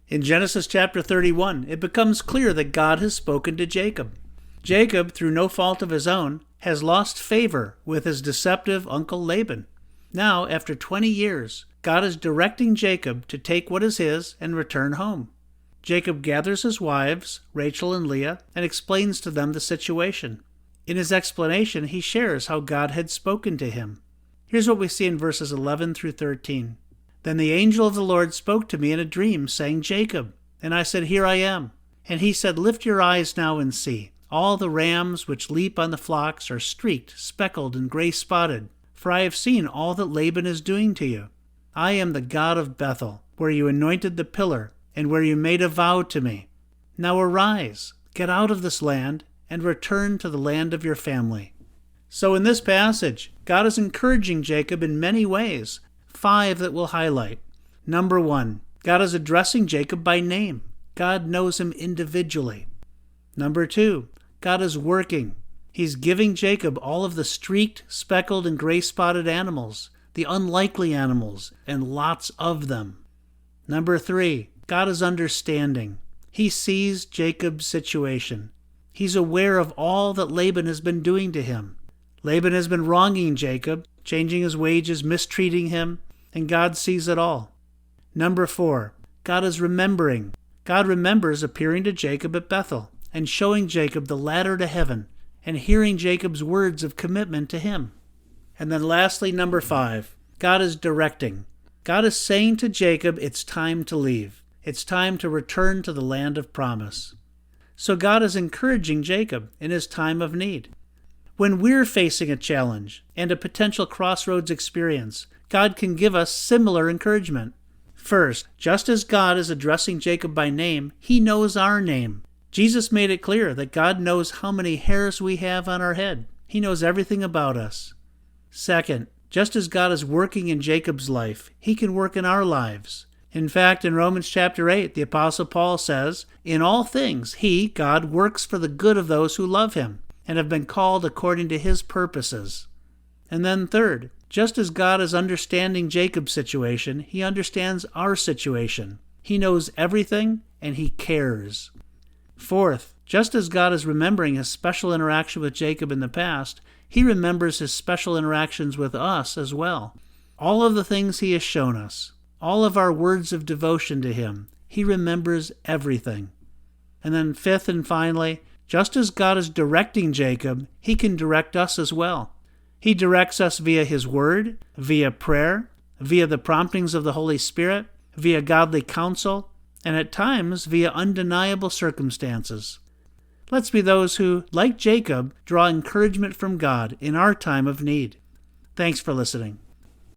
In Genesis chapter 31, it becomes clear that God has spoken to Jacob. Jacob, through no fault of his own, has lost favor with his deceptive uncle Laban. Now, after 20 years, God is directing Jacob to take what is his and return home. Jacob gathers his wives, Rachel and Leah, and explains to them the situation. In his explanation, he shares how God had spoken to him. Here's what we see in verses 11 through 13. Then the angel of the Lord spoke to me in a dream, saying, Jacob. And I said, Here I am. And he said, Lift your eyes now and see. All the rams which leap on the flocks are streaked, speckled, and gray-spotted. For I have seen all that Laban is doing to you. I am the God of Bethel, where you anointed the pillar, and where you made a vow to me. Now arise, get out of this land, and return to the land of your family. So in this passage, God is encouraging Jacob in many ways. 5 that we'll highlight. Number 1, God is addressing Jacob by name. God knows him individually. Number 2, God is working. He's giving Jacob all of the streaked, speckled, and gray-spotted animals, the unlikely animals, and lots of them. Number 3, God is understanding. He sees Jacob's situation. He's aware of all that Laban has been doing to him. Laban has been wronging Jacob, changing his wages, mistreating him, and God sees it all. Number 4, God is remembering. God remembers appearing to Jacob at Bethel and showing Jacob the ladder to heaven and hearing Jacob's words of commitment to him. And then lastly, number 5, God is directing. God is saying to Jacob, it's time to leave. It's time to return to the land of promise. So God is encouraging Jacob in his time of need. When we're facing a challenge and a potential crossroads experience, God can give us similar encouragement. First, just as God is addressing Jacob by name, he knows our name. Jesus made it clear that God knows how many hairs we have on our head. He knows everything about us. Second, just as God is working in Jacob's life, he can work in our lives. In fact, in Romans chapter 8, the Apostle Paul says, In all things, he, God, works for the good of those who love him and have been called according to his purposes. And then third, just as God is understanding Jacob's situation, he understands our situation. He knows everything, and he cares. Fourth, just as God is remembering his special interaction with Jacob in the past, he remembers his special interactions with us as well. All of the things he has shown us, all of our words of devotion to him, he remembers everything. And then fifth and finally, just as God is directing Jacob, he can direct us as well. He directs us via his word, via prayer, via the promptings of the Holy Spirit, via godly counsel, and at times via undeniable circumstances. Let's be those who, like Jacob, draw encouragement from God in our time of need. Thanks for listening.